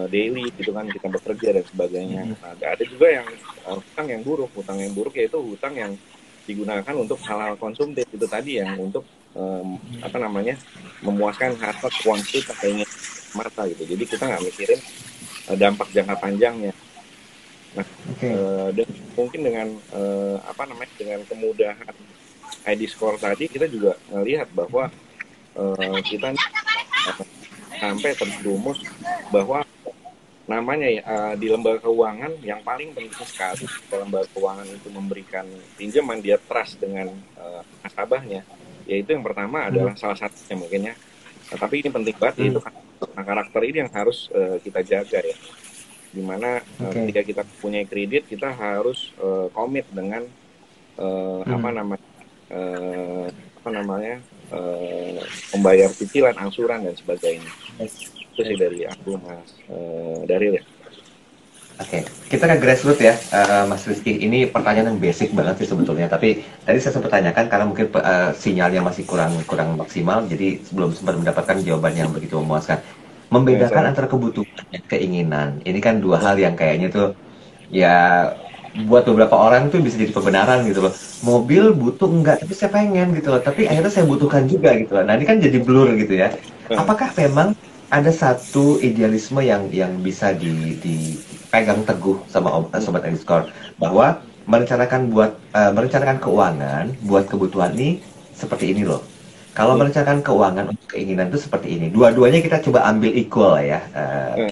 daily gitu kan, kita bekerja dan sebagainya. Nah, ada juga yang hutang yang buruk yaitu hutang yang digunakan untuk hal-hal konsumtif itu tadi, yang untuk memuaskan hasrat uang kita kayaknya mata gitu. Jadi kita nggak mikirin dampak jangka panjangnya. Nah, dan mungkin dengan dengan kemudahan ID score tadi, kita juga melihat bahwa kita sampai terjerumus bahwa namanya di lembaga keuangan yang paling penting sekali dalam lembaga keuangan itu memberikan pinjaman, dia trust dengan nasabahnya, yaitu yang pertama adalah salah satunya mungkin ya. Nah, tapi ini penting banget, yaitu karakter ini yang harus kita jaga ya. Dimana ketika kita punya kredit, kita harus komit dengan membayar cicilan, angsuran dan sebagainya. Itu sih dari aku, Mas Daryl ya. Oke, kita ke grassroots ya, Mas Rizky. Ini pertanyaan yang basic banget sih sebetulnya. Tapi tadi saya sempat tanyakan karena mungkin sinyalnya masih kurang kurang maksimal, jadi belum sempat mendapatkan jawaban yang begitu memuaskan. Ya, Membedakan sorry. antara kebutuhan dan keinginan. Ini kan dua hal yang kayaknya tuh ya buat beberapa orang tuh bisa jadi pembenaran gitu loh. Mobil butuh enggak, tapi saya pengen gitu loh. Tapi akhirnya saya butuhkan juga gitu loh. Nah ini kan jadi blur gitu ya. Nah, Apakah memang ada satu idealisme yang bisa dipegang teguh sama sobat Ediscore bahwa merencanakan keuangan buat kebutuhan ini seperti ini loh. Kalau merencanakan keuangan untuk keinginan itu seperti ini. Dua-duanya kita coba ambil equal lah ya.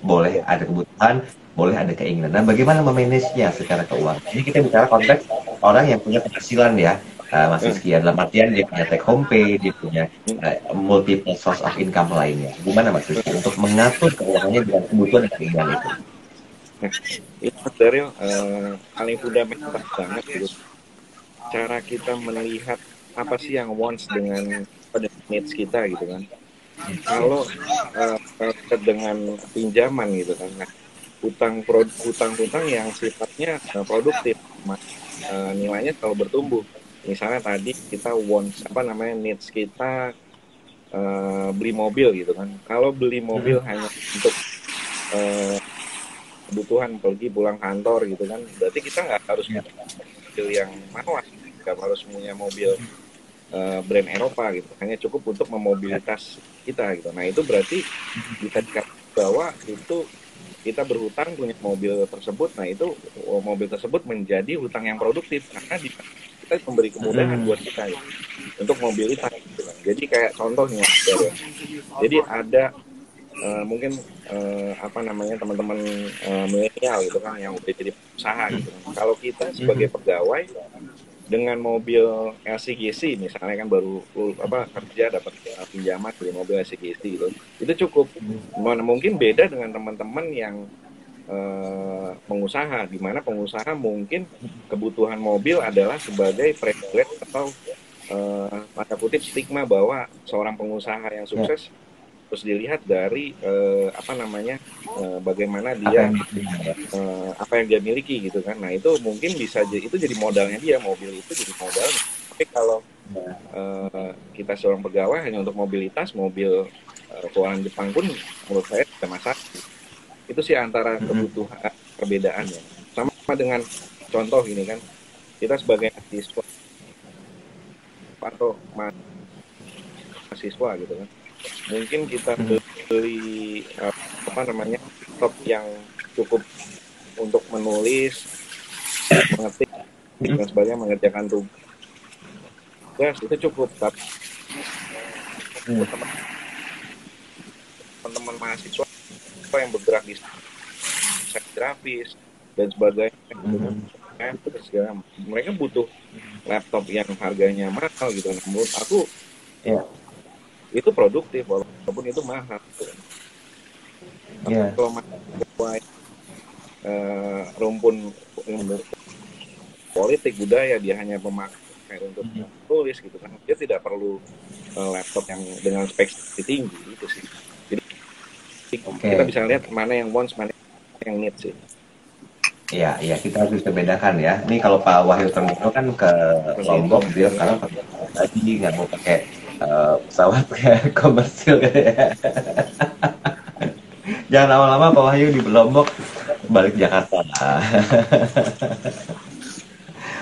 Boleh ada kebutuhan, boleh ada keinginan. Nah, bagaimana memanagenya secara keuangan? Ini kita bicara konteks orang yang punya penghasilan ya, Mas Rizky. Ya. Dalam artian dia punya take home pay, dia punya multiple source of income lainnya. Gimana Mas Rizky untuk mengatur keuangannya dengan kebutuhan dan keinginan itu? itu Mas Daryl, paling fundamental banget gitu. Cara kita melihat apa sih yang wants dengan pada needs kita gitu kan. Kalau dengan pinjaman gitu kan, nah, hutang-hutang yang sifatnya produktif, nilainya selalu bertumbuh. Misalnya tadi kita wants apa namanya needs kita beli mobil gitu kan. Kalau beli mobil hanya untuk kebutuhan pergi pulang kantor gitu kan, berarti kita nggak harus punya mobil yang mewah, nggak harus punya mobil brand Eropa gitu, hanya cukup untuk memobilitas kita gitu. Nah itu berarti bisa dikatakan bahwa itu kita berhutang punya mobil tersebut. Nah itu mobil tersebut menjadi hutang yang produktif karena kita memberi kemudahan buat kita gitu, untuk mobilitas gitu kan. Jadi kayak contohnya jadi ada mungkin apa namanya teman-teman milenial gitu kan yang udah jadi pengusaha gitu kan. Kalau kita sebagai pegawai dengan mobil LCGC misalnya kan baru kerja dapat pinjaman beli mobil LCGC gitu, itu cukup. Mana mungkin beda dengan teman-teman yang pengusaha, di mana pengusaha mungkin kebutuhan mobil adalah sebagai privilege atau tanda kutip stigma bahwa seorang pengusaha yang sukses terus dilihat dari apa namanya bagaimana dia apa yang dia miliki gitu kan. Nah itu mungkin bisa itu jadi modalnya dia, mobil itu jadi modalnya. Tapi kalau kita seorang pegawai hanya untuk mobilitas, mobil keuangan Jepang pun menurut saya tidak masalah. Itu sih antara kebutuhan perbedaannya. Sama dengan contoh ini kan, kita sebagai mahasiswa atau mahasiswa gitu kan, mungkin kita beli apa namanya laptop yang cukup untuk menulis, mengetik dan sebagainya, mengerjakan tugas itu cukup. Tapi teman-teman mahasiswa yang bergerak di desain grafis dan sebagainya, mereka butuh laptop yang harganya mahal gitu. Nah, menurut aku itu produktif walaupun itu mahal. Kalau mahasiswa rumpun politik budaya dia hanya memakai untuk tulis gitu kan, dia tidak perlu laptop yang dengan spek tinggi itu sih. Jadi kita bisa lihat mana yang wants, mana yang needs sih. Iya, iya kita harus bisa bedakan ya. Ini kalau Pak Wahyu Termono kan ke Lombok, dia sekarang pakai lagi nggak mau pakai pesawat komersil ya. Jangan lama-lama Pak Wahyu di Lombok balik Jakarta.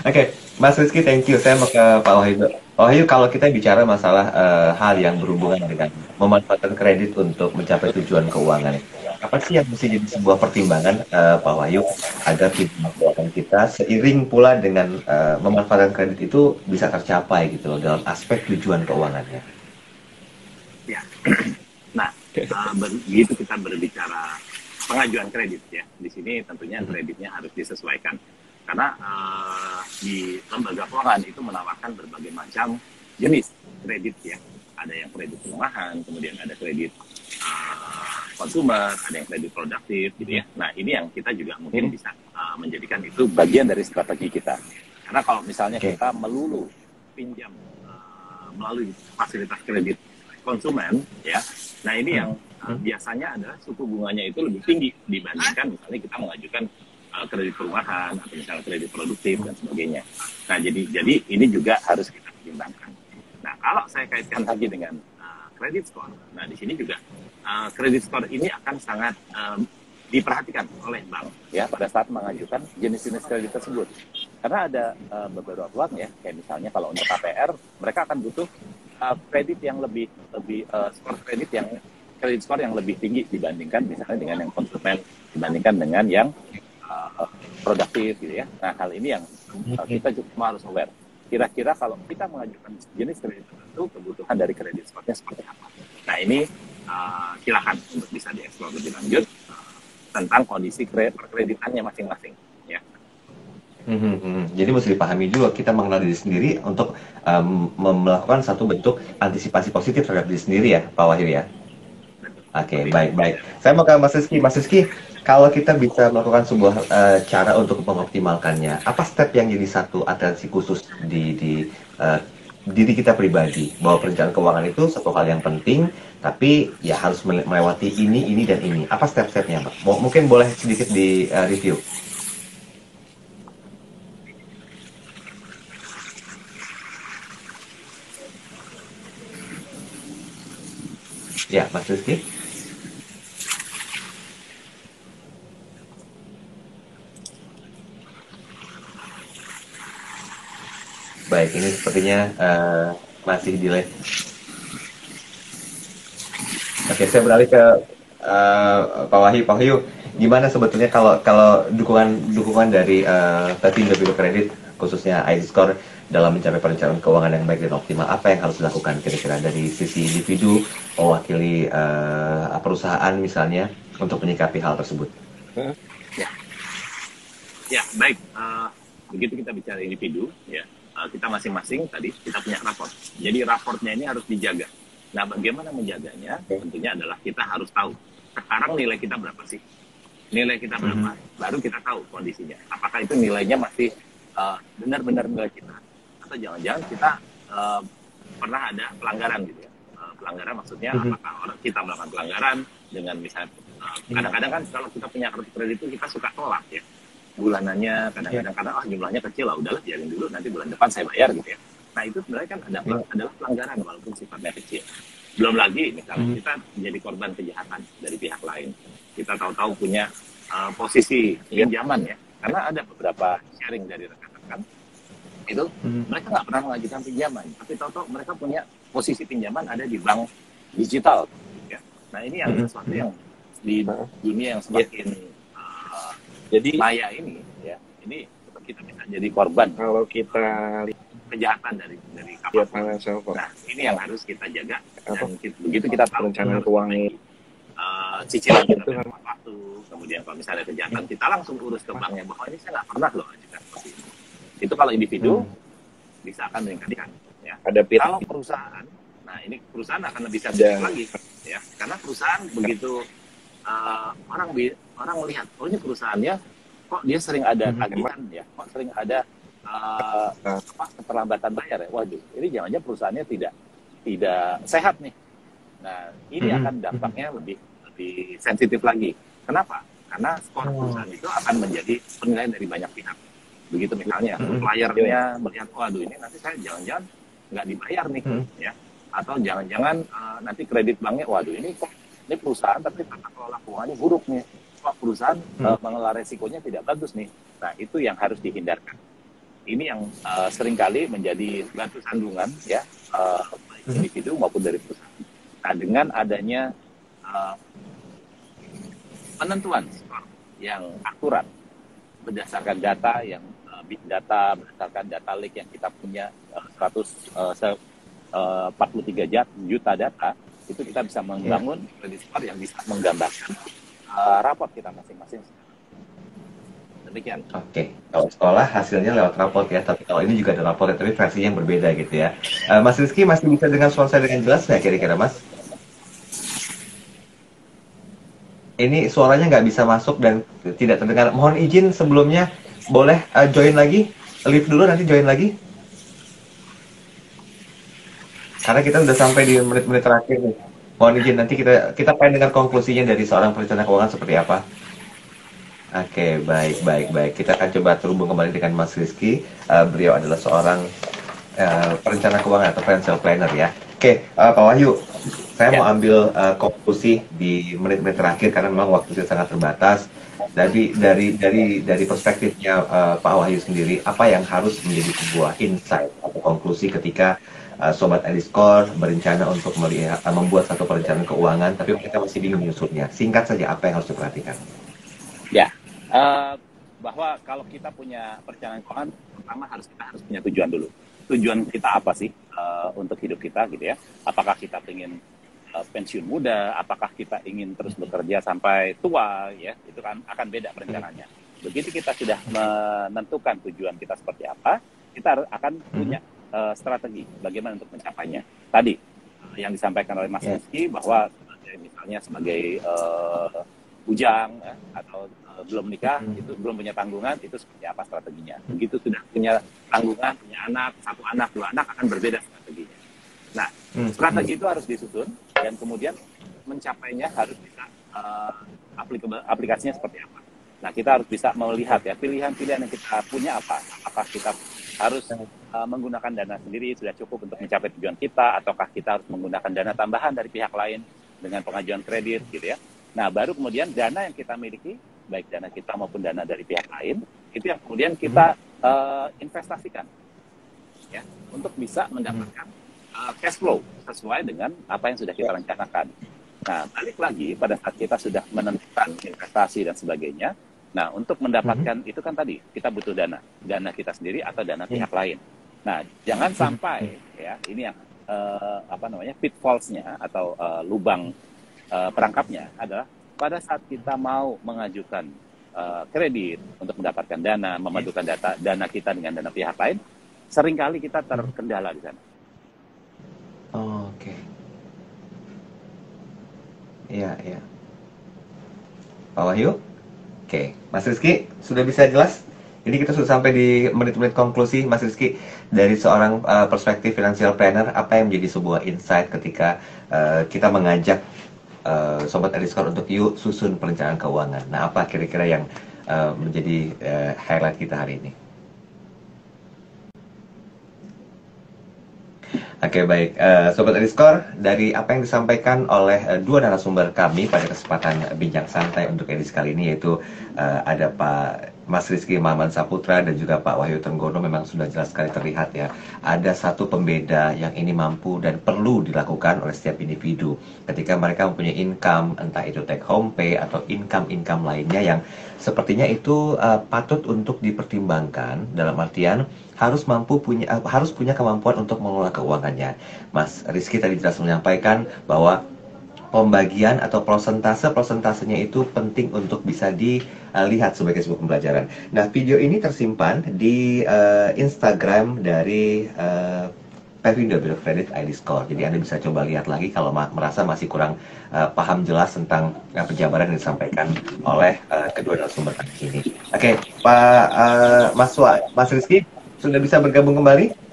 Oke, Mas Rizky, thank you. Saya mau ke Pak Wahyu. Pak Wahyu, kalau kita bicara masalah hal yang berhubungan dengan memanfaatkan kredit untuk mencapai tujuan keuangan, apa sih yang mesti jadi sebuah pertimbangan, Pak Wahyu, agar tujuan keuangan kita seiring pula dengan memanfaatkan kredit itu bisa tercapai gitu loh dalam aspek tujuan keuangannya? Ya, nah begitu kita berbicara pengajuan kredit ya, di sini tentunya kreditnya harus disesuaikan. Karena di lembaga keuangan itu menawarkan berbagai macam jenis kredit ya. Ada yang kredit perumahan, kemudian ada kredit konsumer, ada yang kredit produktif gitu ya. Nah ini yang kita juga mungkin bisa menjadikan itu bagian dari strategi kita. Karena kalau misalnya kita melulu pinjam melalui fasilitas kredit konsumen ya, nah ini yang biasanya adalah suku bunganya itu lebih tinggi dibandingkan misalnya kita mengajukan kredit perumahan atau misalnya kredit produktif dan sebagainya. Nah, jadi ini juga harus kita pertimbangkan. Nah, kalau saya kaitkan lagi dengan kredit skor, nah di sini juga kredit skor ini akan sangat diperhatikan oleh bank ya pada saat mengajukan jenis-jenis kredit tersebut. Karena ada beberapa bank ya, kayak misalnya kalau untuk KPR, mereka akan butuh kredit yang lebih skor kredit skor yang lebih tinggi dibandingkan misalnya dengan yang konsumen, dibandingkan dengan yang produktif gitu ya. Nah, hal ini yang kita cuma harus aware. Kira-kira kalau kita mengajukan jenis kredit tertentu, kebutuhan dari kredit skornya seperti apa. Nah, ini silakan untuk bisa dieksplor lebih lanjut tentang kondisi perkreditannya masing-masing. Ya. Jadi mesti dipahami juga kita mengenal diri sendiri untuk melakukan satu bentuk antisipasi positif terhadap diri sendiri ya, Pak Wahyu ya. Oke, baik. Saya mau ke Mas Rizky. Mas Rizky, kalau kita bisa melakukan sebuah cara untuk mengoptimalkannya, apa step yang jadi satu atensi khusus di diri kita pribadi? Bahwa perencanaan keuangan itu satu hal yang penting, tapi ya harus melewati ini, dan ini. Apa step-stepnya, Pak? Mungkin boleh sedikit di review. Ya, Mas Rizky. Baik, ini sepertinya masih delay. Oke, saya beralih ke Pak Wahyu. Gimana sebetulnya kalau dukungan dari tim Indobindo Kredit, khususnya ID Score, dalam mencapai perencanaan keuangan yang baik dan optimal, apa yang harus dilakukan kira-kira dari sisi individu, mewakili perusahaan misalnya, untuk menyikapi hal tersebut? Ya, baik. Begitu kita bicara individu, ya. Kita masing-masing tadi kita punya raport. Jadi raportnya ini harus dijaga. Nah, bagaimana menjaganya? Tentunya adalah kita harus tahu sekarang nilai kita berapa sih? Nilai kita berapa? Baru kita tahu kondisinya. Apakah itu nilainya masih benar-benar nilai kita? Atau jangan-jangan kita pernah ada pelanggaran gitu ya? Pelanggaran maksudnya apakah orang kita melakukan pelanggaran dengan misalnya kadang-kadang kan kalau kita punya kartu kredit itu kita suka tolak ya. Bulanannya kadang-kadang karena jumlahnya kecil lah, udahlah biarin dulu, nanti bulan depan saya bayar gitu ya. Nah, itu sebenarnya kan adalah pelanggaran walaupun sifatnya kecil. Belum lagi misalnya kita menjadi korban kejahatan dari pihak lain, kita tahu-tahu punya posisi pinjaman ya, karena ada beberapa sharing dari rekan-rekan itu mereka nggak pernah mengajukan pinjaman, tapi tahu-tahu mereka punya posisi pinjaman ada di bank digital ya. Nah, ini yang sesuatu yang di dunia yang semakin jadi maya ini ya, ini kita bisa jadi korban kalau kita kejahatan dari kapal. Nah, ini yang harus kita jaga. Dan begitu kita tahu rencana keuangan cicilan kita tepat waktu, kemudian kalau misalnya kejahatan kita langsung urus ke banknya bahwa ini saya nggak pernah loh ajukan seperti ini. Itu kalau individu bisa akan meningkatkan. Ya. Kalau perusahaan, nah ini perusahaan akan lebih sensitif lagi, ya, karena perusahaan begitu orang melihat, oh ini perusahaannya kok dia sering ada tagihan ya, kok sering ada keterlambatan bayar ya, waduh, ini jangan-jangan perusahaannya tidak sehat nih. Nah, ini akan dampaknya lebih sensitif lagi. Kenapa? Karena skor perusahaan itu akan menjadi penilaian dari banyak pihak. Begitu misalnya suppliernya melihat, waduh ini nanti saya jangan-jangan nggak dibayar nih, ya, atau jangan-jangan nanti kredit banknya, waduh ini kok ini perusahaan tapi tata kelola keuangannya buruk nih, kok perusahaan mengelola resikonya tidak bagus nih. Nah, itu yang harus dihindarkan. Ini yang seringkali menjadi batu sandungan ya, baik individu maupun dari perusahaan. Nah, dengan adanya penentuan skor yang akurat berdasarkan data yang big data, berdasarkan data lake yang kita punya 143 juta data, itu kita bisa membangun kredit skor yang bisa menggambarkan raport kita masing-masing. Demikian. Oke, kalau sekolah hasilnya lewat raport ya, tapi kalau ini juga ada raport, tapi versinya yang berbeda gitu ya. Mas Rizky masih bisa dengar suara saya dengan jelas nggak kira-kira, Mas? Ini suaranya nggak bisa masuk dan tidak terdengar. Mohon izin sebelumnya, boleh join lagi? Leave dulu, nanti join lagi. Karena kita udah sampai di menit-menit terakhir nih. Mohon izin, nanti kita pengen dengar konklusinya dari seorang perencana keuangan seperti apa. Oke, baik, baik, baik. Kita akan coba terhubung kembali dengan Mas Rizky. Beliau adalah seorang perencana keuangan atau financial planner ya. Oke, Pak Wahyu, saya Ya, mau ambil konklusi di menit-menit terakhir karena memang waktu kita sangat terbatas. Dari perspektifnya Pak Wahyu sendiri, apa yang harus menjadi sebuah insight atau konklusi ketika Sobat Ediscore berencana untuk membuat satu perencanaan keuangan, tapi mereka masih bingung menyusunnya. Singkat saja, apa yang harus diperhatikan? ya. Eh, bahwa kalau kita punya perencanaan keuangan, pertama kita harus punya tujuan dulu. Tujuan kita apa sih untuk hidup kita gitu ya? Apakah kita ingin pensiun muda? Apakah kita ingin terus bekerja sampai tua? Ya, itu kan akan beda perencanaannya. Begitu kita sudah menentukan tujuan kita seperti apa, kita akan punya strategi bagaimana untuk mencapainya. Tadi yang disampaikan oleh Mas Rizky bahwa misalnya sebagai bujang atau belum nikah, itu belum punya tanggungan, itu seperti apa strateginya. Begitu sudah punya tanggungan, punya anak, 1 anak, 2 anak, akan berbeda strateginya. Nah, strategi itu harus disusun, dan kemudian mencapainya harus bisa aplikasinya seperti apa. Nah, kita harus bisa melihat ya, pilihan-pilihan yang kita punya apa. Apakah kita harus menggunakan dana sendiri sudah cukup untuk mencapai tujuan kita, ataukah kita harus menggunakan dana tambahan dari pihak lain dengan pengajuan kredit gitu ya. Nah, baru kemudian dana yang kita miliki, baik dana kita maupun dana dari pihak lain, itu yang kemudian kita investasikan ya, untuk bisa mendapatkan cash flow sesuai dengan apa yang sudah kita rencanakan. Nah, balik lagi pada saat kita sudah menentukan investasi dan sebagainya, nah untuk mendapatkan itu kan tadi kita butuh dana kita sendiri atau dana pihak lain. Nah, jangan sampai ya ini yang pitfallsnya atau lubang perangkapnya adalah pada saat kita mau mengajukan kredit untuk mendapatkan dana, memadukan dana kita dengan dana pihak lain, seringkali kita terkendala di sana. Oke. Iya, iya. Pak Wahyu? Oke. Mas Rizky, sudah bisa jelas? Ini kita sudah sampai di menit-menit konklusi, Mas Rizky. Dari seorang perspektif financial planner, apa yang menjadi sebuah insight ketika kita mengajak Sobat Ediscore untuk yuk susun perencanaan keuangan. Nah, apa kira-kira yang menjadi highlight kita hari ini? Oke, baik. Sobat Ediscore, dari apa yang disampaikan oleh dua narasumber kami pada kesempatan bincang santai untuk edisi kali ini, yaitu ada Pak Mas Rizky Maman Saputra dan juga Pak Wahyu Trenggono, memang sudah jelas sekali terlihat ya. Ada satu pembeda yang ini mampu dan perlu dilakukan oleh setiap individu ketika mereka mempunyai income, entah itu take home pay atau income-income lainnya yang sepertinya itu patut untuk dipertimbangkan, dalam artian harus punya kemampuan untuk mengelola keuangannya. Mas Rizky tadi jelas menyampaikan bahwa pembagian atau prosentasenya itu penting untuk bisa dilihat sebagai sebuah pembelajaran. Nah, video ini tersimpan di Instagram dari Pevindo Bureau Credit ID Score. Jadi Anda bisa coba lihat lagi kalau merasa masih kurang paham jelas tentang penjabaran yang disampaikan oleh kedua narasumber ini. Oke, Pak Mas Rizky, sudah bisa bergabung kembali?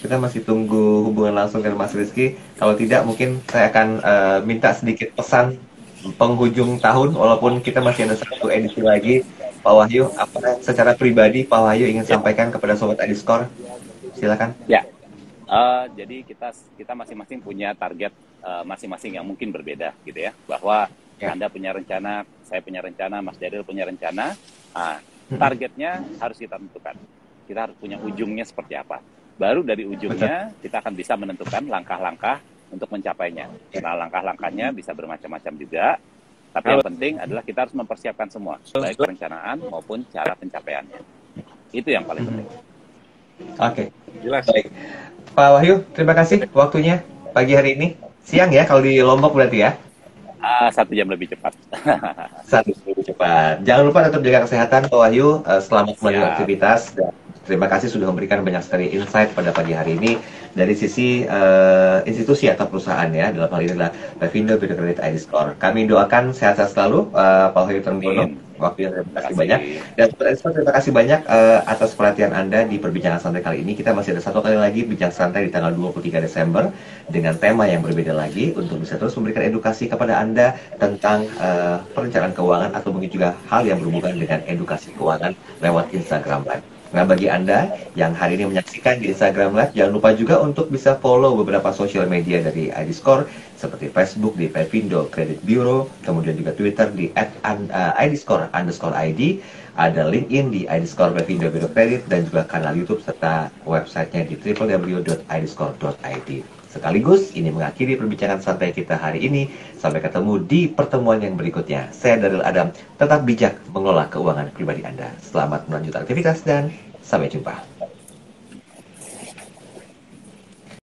Kita masih tunggu hubungan langsung dengan Mas Rizky. Kalau tidak, mungkin saya akan minta sedikit pesan penghujung tahun, walaupun kita masih ada satu edisi lagi. Pak Wahyu, apa secara pribadi Pak Wahyu ingin sampaikan kepada Sobat Ediscore? Silakan. Ya, jadi kita masing-masing punya target masing-masing yang mungkin berbeda gitu ya. Bahwa Anda punya rencana, saya punya rencana, Mas Daryl punya rencana. Targetnya harus kita tentukan. Kita harus punya ujungnya seperti apa. Baru dari ujungnya kita akan bisa menentukan langkah-langkah untuk mencapainya. Nah, langkah-langkahnya bisa bermacam-macam juga. Tapi yang penting adalah kita harus mempersiapkan semua, baik perencanaan maupun cara pencapaiannya. Itu yang paling penting. Oke, jelas. Baik. Pak Wahyu, terima kasih waktunya pagi hari ini. Siang ya kalau di Lombok berarti ya? 1 jam lebih cepat. 1 jam lebih cepat. Jangan lupa tetap jaga kesehatan Pak Wahyu. Selamat melanjutkan aktivitas. Dan terima kasih sudah memberikan banyak sekali insight pada pagi hari ini dari sisi institusi atau perusahaan ya. Dalam hal ini adalah Pevindo Bureau Credit ID Score. Kami doakan sehat-sehat selalu Pak Wahyu Trenggono waktunya. Terima kasih banyak. Dan Sobat Ediscore, terima kasih banyak atas perhatian Anda di perbincangan santai kali ini. Kita masih ada satu kali lagi bincang santai di tanggal 23 Desember dengan tema yang berbeda lagi untuk bisa terus memberikan edukasi kepada Anda tentang perencanaan keuangan atau mungkin juga hal yang berhubungan dengan edukasi keuangan lewat Instagram Live. Nah, bagi Anda yang hari ini menyaksikan di Instagram Live, jangan lupa juga untuk bisa follow beberapa sosial media dari ID Score, seperti Facebook di Pevindo Credit Bureau, kemudian juga Twitter di @IDScore_ID, ada LinkedIn di ID Score Pevindo Bureau Credit, dan juga kanal YouTube serta websitenya di www.idscore.id. Sekaligus, ini mengakhiri perbincangan santai kita hari ini. Sampai ketemu di pertemuan yang berikutnya. Saya Daryl Adam, tetap bijak mengelola keuangan pribadi Anda. Selamat melanjutkan aktivitas dan sampai jumpa.